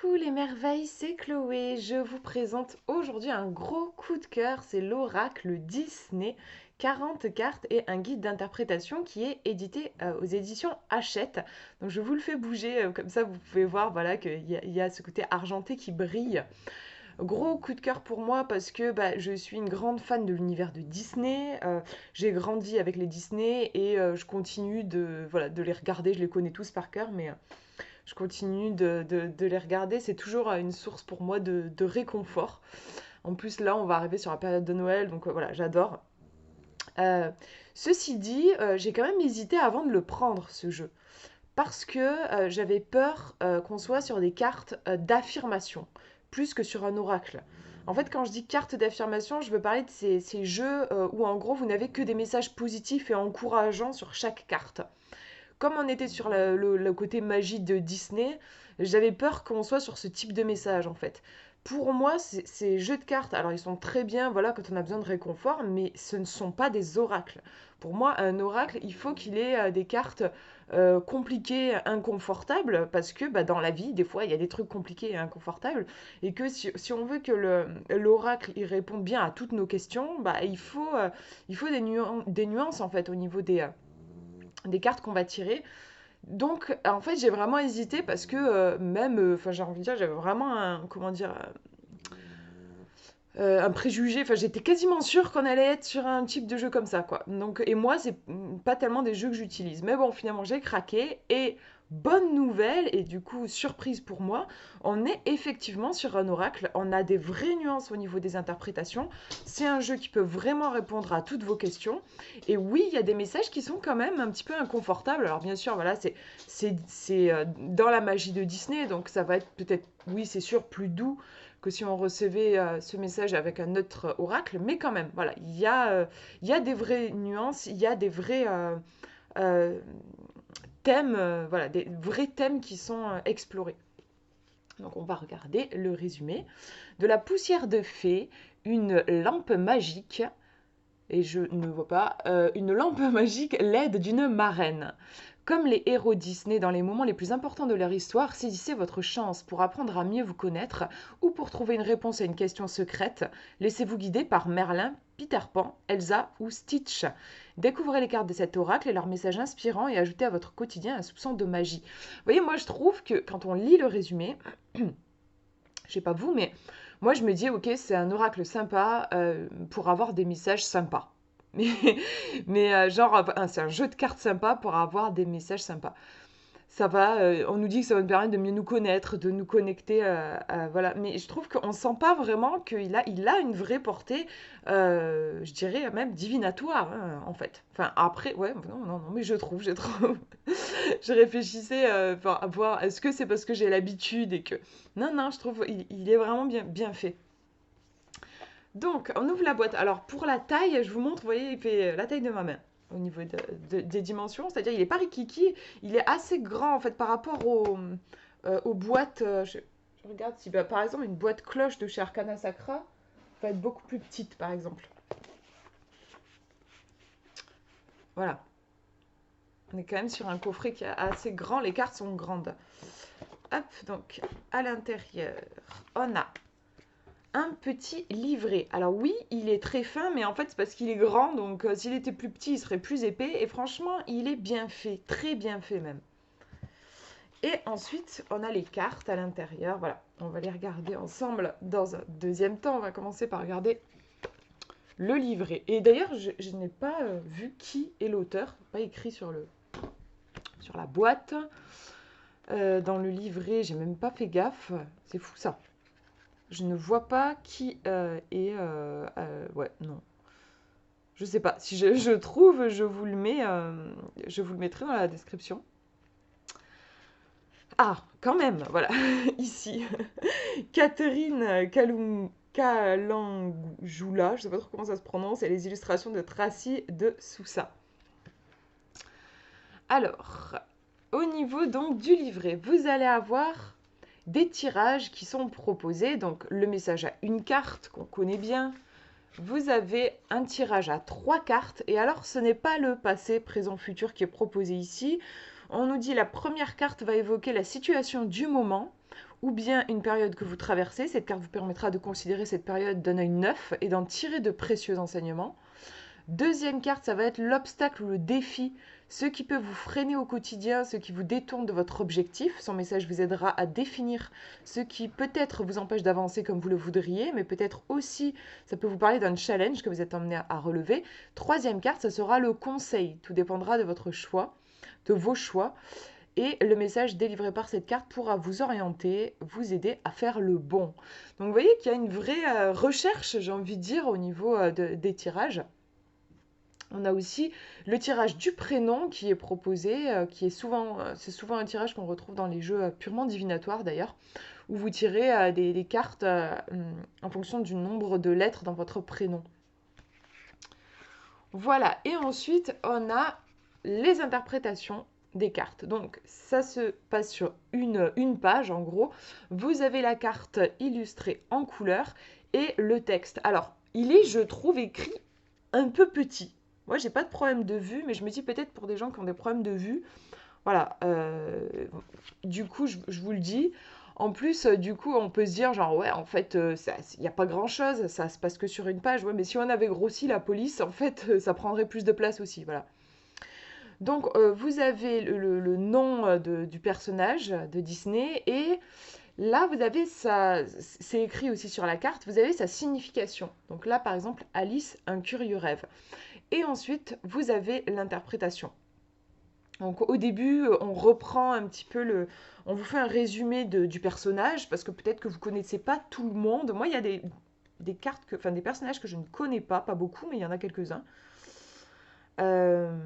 Coucou les merveilles, c'est Chloé. Je vous présente aujourd'hui un gros coup de cœur, c'est l'Oracle Disney, 40 cartes et un guide d'interprétation qui est édité aux éditions Hachette. Donc je vous le fais bouger, comme ça vous pouvez voir voilà, qu'il y a ce côté argenté qui brille. Gros coup de cœur pour moi parce que je suis une grande fan de l'univers de Disney. J'ai grandi avec les Disney et je continue voilà, de les regarder. Je les connais tous par cœur, mais je continue de les regarder. C'est toujours une source pour moi de réconfort. En plus, là, on va arriver sur la période de Noël, donc voilà, j'adore. Euh, Ceci dit, j'ai quand même hésité avant de le prendre, ce jeu. Parce que j'avais peur qu'on soit sur des cartes d'affirmation, plus que sur un oracle. En fait, quand je dis carte d'affirmation, je veux parler de ces jeux où en gros vous n'avez que des messages positifs et encourageants sur chaque carte. Comme on était sur le côté magie de Disney, j'avais peur qu'on soit sur ce type de message en fait. Pour moi, ces jeux de cartes, alors ils sont très bien, voilà, quand on a besoin de réconfort, mais ce ne sont pas des oracles. Pour moi, un oracle, il faut qu'il ait des cartes compliquées, inconfortables, parce que dans la vie, des fois, il y a des trucs compliqués et inconfortables, et que si on veut que l'oracle il réponde bien à toutes nos questions, il faut des nuances en fait au niveau des cartes qu'on va tirer. Donc, en fait, j'ai vraiment hésité parce que enfin, j'ai envie de dire, j'avais vraiment un, comment dire, un préjugé. Enfin, j'étais quasiment sûre qu'on allait être sur un type de jeu comme ça, quoi. Donc, et moi, c'est pas tellement des jeux que j'utilise. Mais bon, finalement, j'ai craqué et bonne nouvelle et du coup surprise pour moi, on est effectivement sur un oracle. On a des vraies nuances au niveau des interprétations. C'est un jeu qui peut vraiment répondre à toutes vos questions. Et oui, il y a des messages qui sont quand même un petit peu inconfortables. Alors bien sûr, voilà, c'est dans la magie de Disney, donc ça va être peut-être, oui, c'est sûr, plus doux que si on recevait ce message avec un autre oracle, mais quand même, voilà, il y a des vraies nuances, il y a des vrais euh, thèmes, voilà, des vrais thèmes qui sont explorés. Donc on va regarder le résumé. De la poussière de fée, une lampe magique, et je ne vois pas, une lampe magique l'aide d'une marraine. Comme les héros Disney dans les moments les plus importants de leur histoire, saisissez votre chance pour apprendre à mieux vous connaître ou pour trouver une réponse à une question secrète. Laissez-vous guider par Merlin, Peter Pan, Elsa ou Stitch. Découvrez les cartes de cet oracle et leurs messages inspirants et ajoutez à votre quotidien un soupçon de magie. Vous voyez, moi je trouve que quand on lit le résumé, je sais pas vous, mais moi je me dis, ok, c'est un oracle sympa pour avoir des messages sympas. Mais, c'est un jeu de cartes sympa pour avoir des messages sympas. On nous dit que ça va nous permettre de mieux nous connaître, de nous connecter, voilà. Mais je trouve qu'on sent pas vraiment il a une vraie portée, je dirais même divinatoire, hein, en fait. Enfin, après, ouais, non, mais je trouve. Je réfléchissais, à voir, est-ce que c'est parce que j'ai l'habitude et que... Non, je trouve il est vraiment bien fait. Donc, on ouvre la boîte. Alors, pour la taille, je vous montre, vous voyez, il fait la taille de ma main au niveau des dimensions. C'est-à-dire, il est pas rikiki, il est assez grand, en fait, par rapport aux boîtes. Je regarde si, par exemple, une boîte cloche de chez Arcana Sacra va être beaucoup plus petite, par exemple. Voilà. On est quand même sur un coffret qui est assez grand. Les cartes sont grandes. Hop, donc, à l'intérieur, on a un petit livret. Alors oui, il est très fin, mais en fait, c'est parce qu'il est grand, donc s'il était plus petit, il serait plus épais. Et franchement, il est bien fait, très bien fait même. Et ensuite, on a les cartes à l'intérieur. Voilà, on va les regarder ensemble dans un deuxième temps. On va commencer par regarder le livret. Et d'ailleurs, je n'ai pas vu qui est l'auteur, pas écrit sur la boîte. Dans le livret, j'ai même pas fait gaffe. C'est fou ça. Je ne vois pas qui est... ouais, non. Je sais pas. Si je trouve, je vous le mets, je vous le mettrai dans la description. Ah, quand même, voilà, ici. Catherine Kalangoula, je sais pas trop comment ça se prononce, et les illustrations de Tracy de Sousa. Alors, au niveau donc du livret, vous allez avoir des tirages qui sont proposés. Donc, le message à une carte qu'on connaît bien. Vous avez un tirage à 3 cartes. Et alors, ce n'est pas le passé, présent, futur qui est proposé ici. On nous dit la première carte va évoquer la situation du moment ou bien une période que vous traversez. Cette carte vous permettra de considérer cette période d'un œil neuf et d'en tirer de précieux enseignements. Deuxième carte, ça va être l'obstacle ou le défi, ce qui peut vous freiner au quotidien, ce qui vous détourne de votre objectif. Son message vous aidera à définir ce qui peut-être vous empêche d'avancer comme vous le voudriez, mais peut-être aussi, ça peut vous parler d'un challenge que vous êtes emmené à relever. Troisième carte, ça sera le conseil. Tout dépendra de votre choix, de vos choix. Et le message délivré par cette carte pourra vous orienter, vous aider à faire le bon. Donc vous voyez qu'il y a une vraie recherche, j'ai envie de dire, au niveau des tirages. On a aussi le tirage du prénom qui est proposé, qui est c'est souvent un tirage qu'on retrouve dans les jeux purement divinatoires d'ailleurs, où vous tirez des cartes en fonction du nombre de lettres dans votre prénom. Voilà, et ensuite on a les interprétations des cartes. Donc ça se passe sur une page en gros. Vous avez la carte illustrée en couleur et le texte. Alors, il est, je trouve, écrit un peu petit. Moi, j'ai pas de problème de vue, mais je me dis peut-être pour des gens qui ont des problèmes de vue. Voilà. Du coup, je vous le dis. En plus, du coup, on peut se dire, genre, ouais, en fait, il n'y a pas grand-chose, ça se passe que sur une page. Ouais, mais si on avait grossi la police, en fait, ça prendrait plus de place aussi. Voilà. Donc, vous avez le nom du personnage de Disney et là, vous avez c'est écrit aussi sur la carte, vous avez sa signification. Donc là, par exemple, Alice, un curieux rêve. Et ensuite, vous avez l'interprétation. Donc au début, on reprend un petit peu on vous fait un résumé du personnage, parce que peut-être que vous ne connaissez pas tout le monde. Moi, il y a des cartes, enfin des personnages que je ne connais pas beaucoup, mais il y en a quelques-uns. Euh,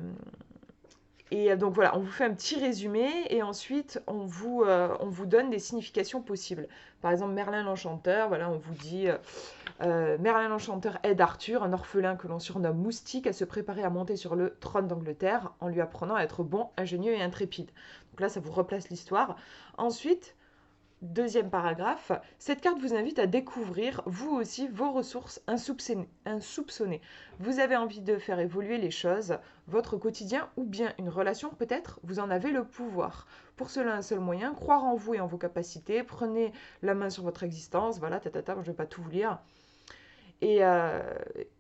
Et donc voilà, on vous fait un petit résumé et ensuite on vous donne des significations possibles. Par exemple, Merlin l'Enchanteur, voilà, on vous dit Merlin l'Enchanteur aide Arthur, un orphelin que l'on surnomme Moustique, à se préparer à monter sur le trône d'Angleterre en lui apprenant à être bon, ingénieux et intrépide. Donc là, ça vous replace l'histoire. Ensuite, deuxième paragraphe, cette carte vous invite à découvrir, vous aussi, vos ressources insoupçonnées. Vous avez envie de faire évoluer les choses, votre quotidien ou bien une relation peut-être, vous en avez le pouvoir. Pour cela, un seul moyen, croire en vous et en vos capacités, prenez la main sur votre existence, voilà, je ne vais pas tout vous lire. Et, euh,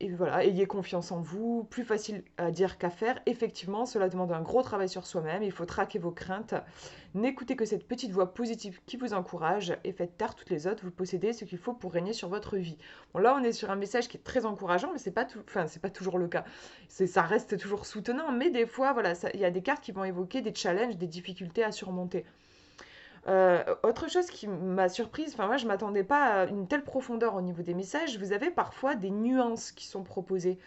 et voilà, ayez confiance en vous, plus facile à dire qu'à faire. Effectivement, cela demande un gros travail sur soi-même, il faut traquer vos craintes. N'écoutez que cette petite voix positive qui vous encourage et faites taire toutes les autres, vous possédez ce qu'il faut pour régner sur votre vie. Bon là, on est sur un message qui est très encourageant, mais c'est pas toujours le cas. Ça reste toujours soutenant, mais des fois, voilà, il y a des cartes qui vont évoquer des challenges, des difficultés à surmonter. Autre chose qui m'a surprise, enfin moi je m'attendais pas à une telle profondeur au niveau des messages, vous avez parfois des nuances qui sont proposées.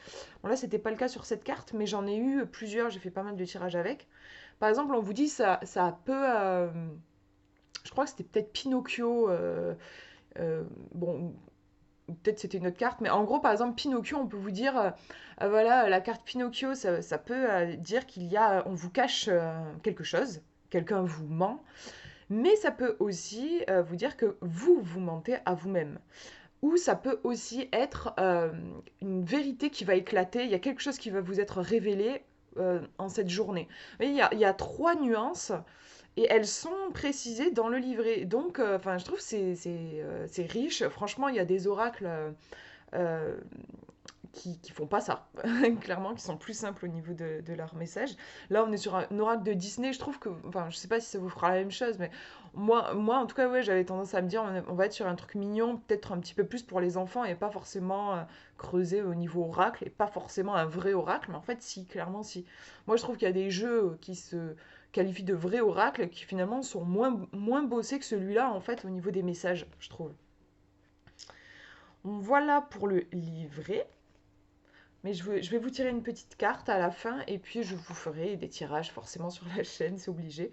Bon là c'était pas le cas sur cette carte, mais j'en ai eu plusieurs, j'ai fait pas mal de tirages avec. Par exemple on vous dit ça peut, je crois que c'était peut-être Pinocchio, bon peut-être c'était une autre carte, mais en gros par exemple Pinocchio on peut vous dire, voilà la carte Pinocchio ça peut dire qu'il y a, on vous cache quelque chose, quelqu'un vous ment. Mais ça peut aussi vous dire que vous mentez à vous-même. Ou ça peut aussi être une vérité qui va éclater, il y a quelque chose qui va vous être révélé en cette journée. Vous voyez, il y a trois nuances et elles sont précisées dans le livret. Donc, enfin, je trouve que c'est riche. Franchement, il y a des oracles euh, qui font pas ça, clairement, qui sont plus simples au niveau de leur message. Là, on est sur un oracle de Disney, je trouve que, enfin, je sais pas si ça vous fera la même chose, mais moi en tout cas, ouais, j'avais tendance à me dire, on va être sur un truc mignon, peut-être un petit peu plus pour les enfants, et pas forcément creuser au niveau oracle, et pas forcément un vrai oracle, mais en fait, si, clairement, si. Moi, je trouve qu'il y a des jeux qui se qualifient de vrais oracles, qui finalement sont moins bossés que celui-là, en fait, au niveau des messages, je trouve. Voilà pour le livret. Mais je vais vous tirer une petite carte à la fin et puis je vous ferai des tirages forcément sur la chaîne, c'est obligé.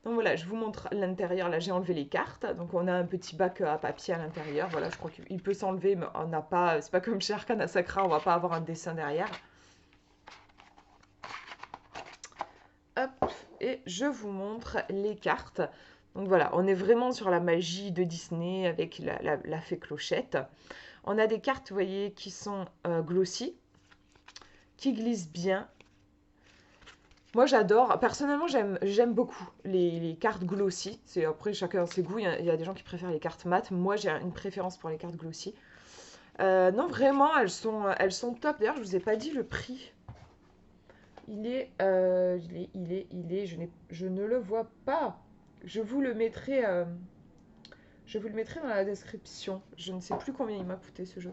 Donc voilà, je vous montre l'intérieur. Là, j'ai enlevé les cartes. Donc on a un petit bac à papier à l'intérieur. Voilà, je crois qu'il peut s'enlever, mais on n'a pas. C'est pas comme chez Arcana Sacra, on va pas avoir un dessin derrière. Hop, et je vous montre les cartes. Donc voilà, on est vraiment sur la magie de Disney avec la fée Clochette. On a des cartes, vous voyez, qui sont glossy, qui glissent bien. Moi, j'adore. Personnellement, j'aime beaucoup les cartes glossy. C'est après chacun ses goûts. Il y a des gens qui préfèrent les cartes mat. Moi, j'ai une préférence pour les cartes glossy. Non, vraiment, elles sont top. D'ailleurs, je vous ai pas dit le prix. Je ne le vois pas. Je vous le mettrai, je vous le mettrai dans la description. Je ne sais plus combien il m'a coûté ce jeu.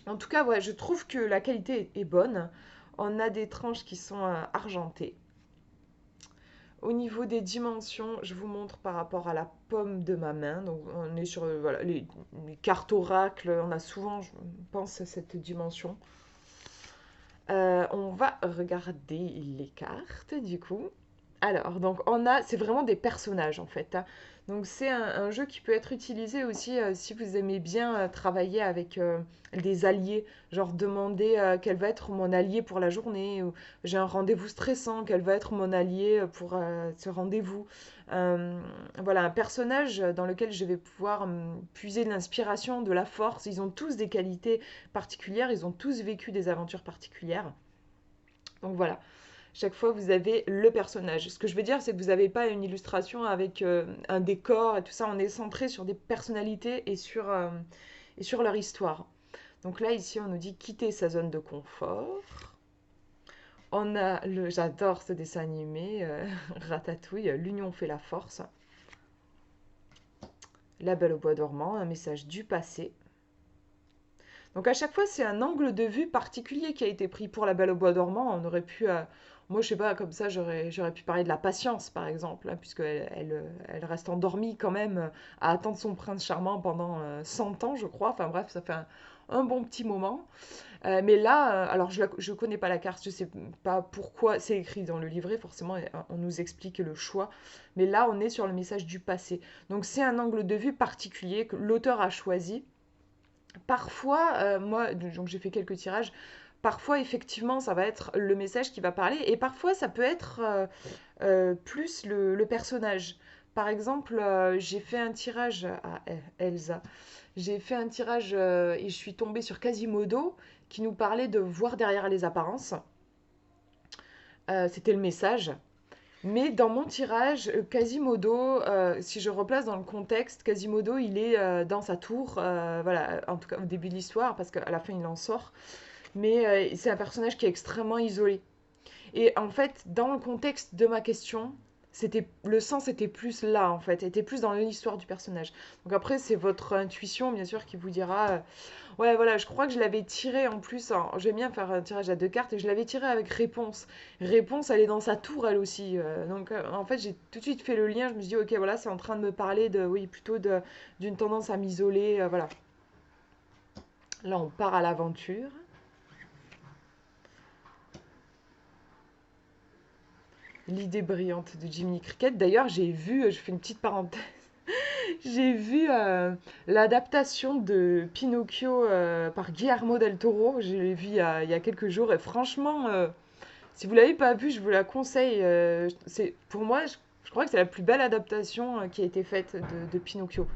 En tout cas, ouais, je trouve que la qualité est bonne. On a des tranches qui sont argentées. Au niveau des dimensions, je vous montre par rapport à la paume de ma main. Donc, on est sur voilà, les cartes oracle. On a souvent, je pense, cette dimension. On va regarder les cartes, du coup. Alors, donc c'est vraiment des personnages en fait, hein. Donc c'est un jeu qui peut être utilisé aussi si vous aimez bien travailler avec des alliés, genre demander quel va être mon allié pour la journée, ou j'ai un rendez-vous stressant, quel va être mon allié pour ce rendez-vous. Voilà, un personnage dans lequel je vais pouvoir puiser de l'inspiration, de la force. Ils ont tous des qualités particulières, ils ont tous vécu des aventures particulières. Donc voilà. Chaque fois, vous avez le personnage. Ce que je veux dire, c'est que vous n'avez pas une illustration avec un décor et tout ça. On est centré sur des personnalités et sur leur histoire. Donc là, ici, on nous dit quitter sa zone de confort. On a j'adore ce dessin animé, Ratatouille, l'union fait la force. La Belle au bois dormant, un message du passé. Donc à chaque fois, c'est un angle de vue particulier qui a été pris pour la Belle au bois dormant. On aurait pu, moi je sais pas, comme ça j'aurais pu parler de la patience par exemple, hein, puisqu'elle elle reste endormie quand même à attendre son prince charmant pendant 100 ans, je crois. Enfin bref, ça fait un bon petit moment. Mais là, alors je connais pas la carte, je sais pas pourquoi c'est écrit dans le livret, forcément on nous explique le choix. Mais là, on est sur le message du passé. Donc c'est un angle de vue particulier que l'auteur a choisi. Parfois, moi, donc j'ai fait quelques tirages. Parfois, effectivement, ça va être le message qui va parler, et parfois, ça peut être plus le personnage. Par exemple, j'ai fait un tirage à Elsa. J'ai fait un tirage et je suis tombée sur Quasimodo qui nous parlait de voir derrière les apparences. C'était le message. Mais dans mon tirage, Quasimodo, si je replace dans le contexte, Quasimodo, il est dans sa tour, voilà, en tout cas au début de l'histoire, parce qu'à la fin il en sort. Mais c'est un personnage qui est extrêmement isolé. Et en fait, dans le contexte de ma question, le sens était plus là, en fait, était plus dans l'histoire du personnage. Donc après, c'est votre intuition, bien sûr, qui vous dira, ouais, voilà, je crois que je l'avais tiré en plus. J'aime bien faire un tirage à deux cartes et je l'avais tiré avec réponse. Réponse, elle est dans sa tour, elle aussi. Donc, en fait, j'ai tout de suite fait le lien. Je me suis dit, ok, voilà, c'est en train de me parler oui, plutôt d'une tendance à m'isoler. Voilà. Là, on part à l'aventure. L'idée brillante de Jiminy Cricket. D'ailleurs, j'ai vu, je fais une petite parenthèse, j'ai vu l'adaptation de Pinocchio par Guillermo del Toro. Je l'ai vu il y a quelques jours et franchement, si vous l'avez pas vue, je vous la conseille. Pour moi, je crois que c'est la plus belle adaptation qui a été faite de Pinocchio.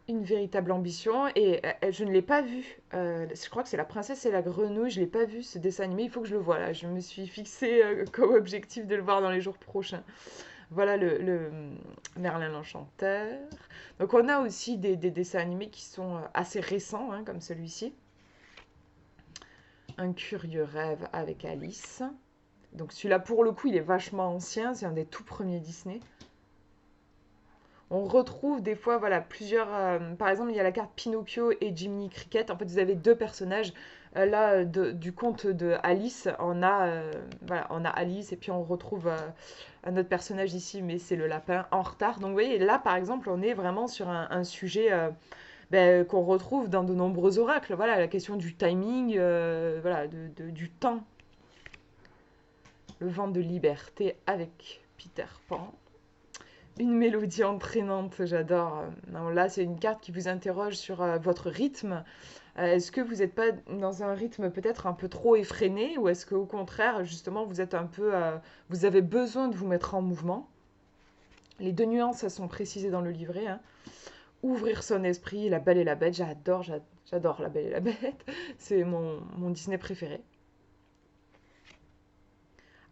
Une véritable ambition et je ne l'ai pas vu. Je crois que c'est La Princesse et la Grenouille. Je l'ai pas vu ce dessin animé. Il faut que je le voie là. Je me suis fixé comme objectif de le voir dans les jours prochains. Voilà le Merlin l'Enchanteur. Donc on a aussi des dessins animés qui sont assez récents, hein, comme celui-ci. Un curieux rêve avec Alice. Donc celui-là, pour le coup, il est vachement ancien. C'est un des tout premiers Disney. On retrouve des fois, voilà, plusieurs. Par exemple, il y a la carte Pinocchio et Jiminy Cricket. En fait, vous avez deux personnages. Là, du conte de Alice, voilà, on a Alice et puis on retrouve un autre personnage ici, mais c'est le lapin en retard. Donc, vous voyez, là, par exemple, on est vraiment sur un sujet qu'on retrouve dans de nombreux oracles. Voilà, la question du timing, voilà, du temps. Le vent de liberté avec Peter Pan. Une mélodie entraînante, j'adore. Non, là, c'est une carte qui vous interroge sur votre rythme. Est-ce que vous n'êtes pas dans un rythme peut-être un peu trop effréné ou est-ce qu'au contraire, justement, vous êtes un peu, vous avez besoin de vous mettre en mouvement? Les deux nuances, elles sont précisées dans le livret, hein. Ouvrir son esprit, La Belle et la Bête, j'adore La Belle et la Bête. C'est mon Disney préféré.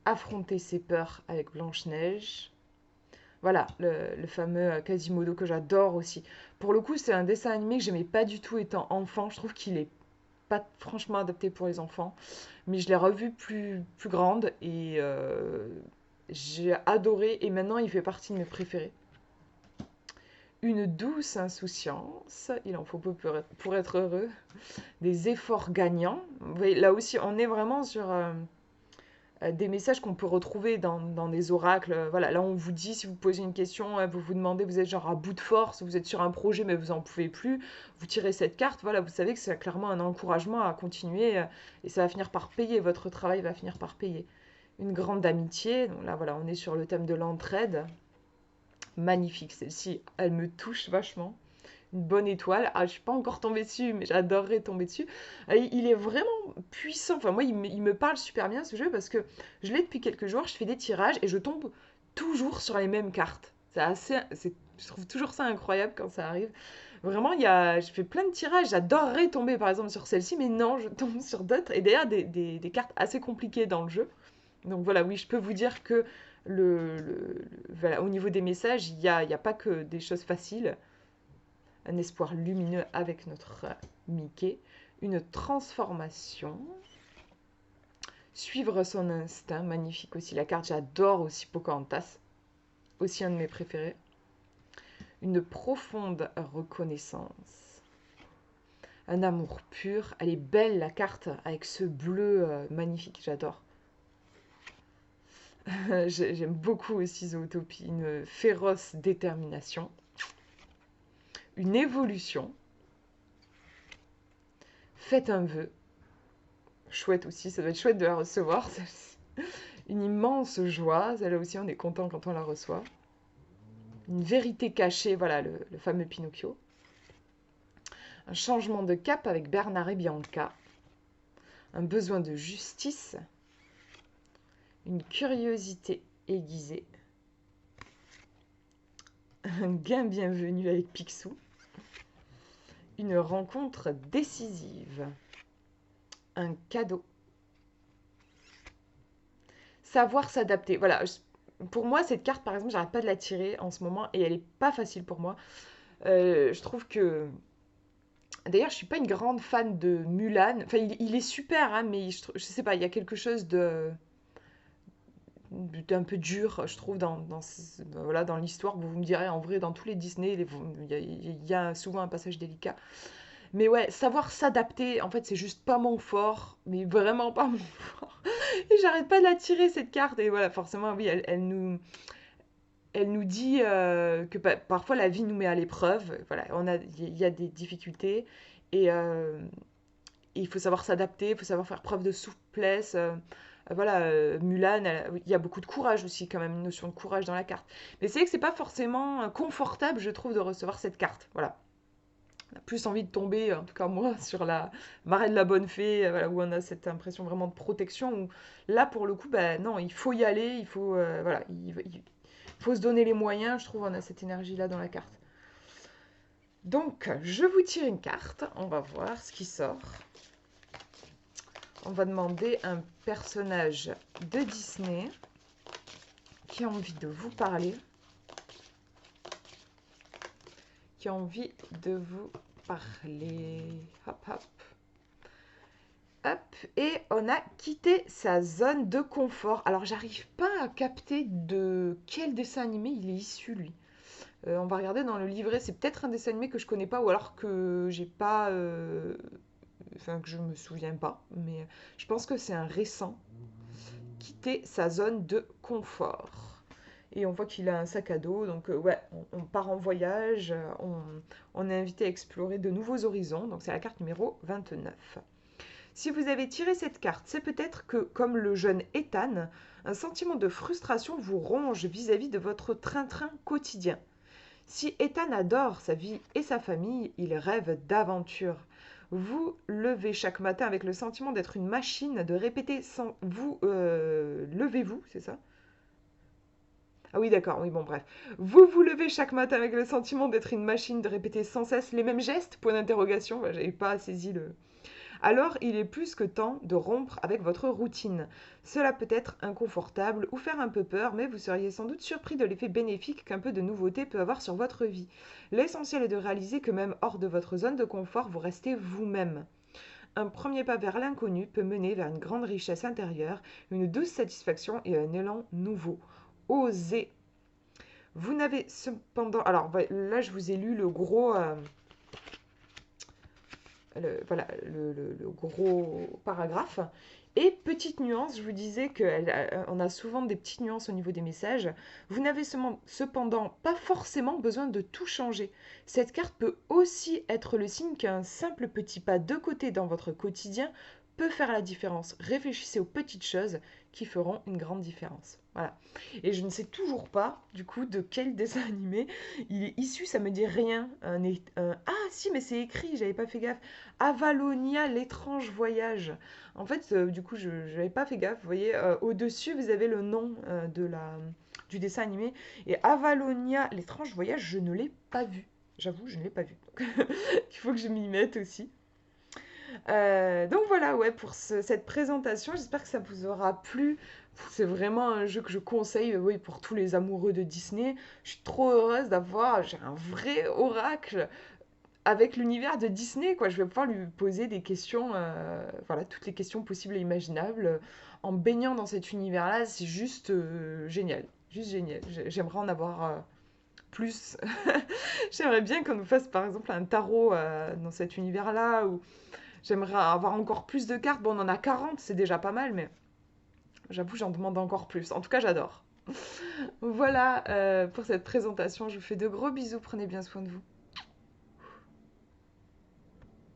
affronter ses peurs avec Blanche-Neige. Voilà, le fameux Quasimodo que j'adore aussi. Pour le coup, c'est un dessin animé que j'aimais pas du tout étant enfant. Je trouve qu'il est pas franchement adapté pour les enfants. Mais je l'ai revu plus grande et j'ai adoré. Et maintenant, il fait partie de mes préférés. Une douce insouciance, il en faut peu pour être heureux. Des efforts gagnants. Vous voyez, là aussi, on est vraiment sur des messages qu'on peut retrouver dans des oracles. Voilà, là, on vous dit, si vous posez une question, vous vous demandez, vous êtes genre à bout de force, vous êtes sur un projet, mais vous n'en pouvez plus, vous tirez cette carte, voilà, vous savez que c'est clairement un encouragement à continuer et ça va finir par payer, votre travail va finir par payer. Une grande amitié, donc là, voilà, on est sur le thème de l'entraide. Magnifique, celle-ci, elle me touche vachement. Une bonne étoile. Ah, je suis pas encore tombée dessus, mais j'adorerais tomber dessus. Il est vraiment puissant. Enfin, moi, il me parle super bien ce jeu parce que je l'ai depuis quelques jours. Je fais des tirages et je tombe toujours sur les mêmes cartes. Je trouve toujours ça incroyable quand ça arrive. Vraiment, je fais plein de tirages. J'adorerais tomber par exemple sur celle-ci, mais non, je tombe sur d'autres. Et d'ailleurs, des cartes assez compliquées dans le jeu. Donc voilà, oui, je peux vous dire que voilà, au niveau des messages, il y a pas que des choses faciles. Un espoir lumineux avec notre Mickey, une transformation, suivre son instinct, magnifique aussi la carte, j'adore aussi Pocahontas, aussi un de mes préférés, une profonde reconnaissance, un amour pur, elle est belle la carte avec ce bleu magnifique, j'adore. J'aime beaucoup aussi Zootopie, une féroce détermination, une évolution, faites un vœu, chouette aussi, ça doit être chouette de la recevoir, celle-ci. Une immense joie, celle-là aussi on est content quand on la reçoit. Une vérité cachée, voilà le fameux Pinocchio. Un changement de cap avec Bernard et Bianca. Un besoin de justice. Une curiosité aiguisée. Un gain bienvenu avec Picsou. Une rencontre décisive. Un cadeau. Savoir s'adapter. Voilà, pour moi, cette carte, par exemple, j'arrête pas de la tirer en ce moment et elle est pas facile pour moi. Je trouve que... D'ailleurs, je suis pas une grande fan de Mulan. Enfin, il est super, hein, mais je sais pas, il y a quelque chose d'un peu dur, je trouve, voilà, dans l'histoire. Vous me direz, en vrai, dans tous les Disney, il y a souvent un passage délicat. Mais ouais, savoir s'adapter, en fait, c'est juste pas mon fort, mais vraiment pas mon fort. Et j'arrête pas de la tirer, cette carte. Et voilà, forcément, oui, elle nous dit que parfois la vie nous met à l'épreuve. Voilà, il y a des difficultés et il faut savoir s'adapter, il faut savoir faire preuve de souplesse. Voilà, Mulan, il y a beaucoup de courage aussi, quand même, une notion de courage dans la carte. Mais c'est vrai que c'est pas forcément confortable, je trouve, de recevoir cette carte. Voilà. On a plus envie de tomber, en tout cas moi, sur la marée de la bonne fée, voilà, où on a cette impression vraiment de protection. Où, là, pour le coup, ben, non, il faut y aller, il faut, voilà, il faut se donner les moyens. Je trouve on a cette énergie-là dans la carte. Donc, je vous tire une carte. On va voir ce qui sort. On va demander un personnage de Disney qui a envie de vous parler. Qui a envie de vous parler. Hop, hop. Hop, et on a quitté sa zone de confort. Alors, j'arrive pas à capter de quel dessin animé il est issu, lui. On va regarder dans le livret. C'est peut-être un dessin animé que je connais pas ou alors que j'ai pas. Enfin, que je me souviens pas. Mais je pense que c'est un récent. Quitter sa zone de confort. Et on voit qu'il a un sac à dos. Donc, ouais, on part en voyage. On est invité à explorer de nouveaux horizons. Donc, c'est la carte numéro 29. Si vous avez tiré cette carte, c'est peut-être que, comme le jeune Ethan, un sentiment de frustration vous ronge vis-à-vis de votre train-train quotidien. Si Ethan adore sa vie et sa famille, il rêve d'aventure. Vous levez chaque matin avec le sentiment d'être une machine, de répéter sans vous levez-vous, c'est ça? Ah oui, d'accord, oui, bon, bref. Vous vous levez chaque matin avec le sentiment d'être une machine, de répéter sans cesse les mêmes gestes? Point d'interrogation, j'avais pas saisi le, Alors il est plus que temps de rompre avec votre routine. Cela peut être inconfortable ou faire un peu peur, mais vous seriez sans doute surpris de l'effet bénéfique qu'un peu de nouveauté peut avoir sur votre vie. L'essentiel est de réaliser que même hors de votre zone de confort, vous restez vous-même. Un premier pas vers l'inconnu peut mener vers une grande richesse intérieure, une douce satisfaction et un élan nouveau. Osez. Vous n'avez cependant... Alors là, je vous ai lu le gros... voilà, le gros paragraphe. Et petite nuance, je vous disais qu'on a souvent des petites nuances au niveau des messages. Vous n'avez cependant pas forcément besoin de tout changer. Cette carte peut aussi être le signe qu'un simple petit pas de côté dans votre quotidien peut faire la différence. Réfléchissez aux petites choses qui feront une grande différence. Voilà. Et je ne sais toujours pas, du coup, de quel dessin animé il est issu, ça me dit rien. Ah, si, mais c'est écrit, j'avais pas fait gaffe. Avalonia, l'étrange voyage. En fait, du coup, je n'avais pas fait gaffe. Vous voyez, au-dessus, vous avez le nom du dessin animé. Et Avalonia, l'étrange voyage, je ne l'ai pas vu. J'avoue, je ne l'ai pas vu. Donc, il faut que je m'y mette aussi. Donc voilà, ouais, pour cette présentation, j'espère que ça vous aura plu. C'est vraiment un jeu que je conseille, oui, pour tous les amoureux de Disney. Je suis trop heureuse j'ai un vrai oracle avec l'univers de Disney, quoi. Je vais pouvoir lui poser des questions, voilà, toutes les questions possibles et imaginables. En baignant dans cet univers-là, c'est juste génial. Juste génial. J'aimerais en avoir plus. J'aimerais bien qu'on nous fasse, par exemple, un tarot dans cet univers-là, ou j'aimerais avoir encore plus de cartes. Bon, on en a 40, c'est déjà pas mal, mais j'avoue, j'en demande encore plus. En tout cas, j'adore. Voilà pour cette présentation. Je vous fais de gros bisous. Prenez bien soin de vous.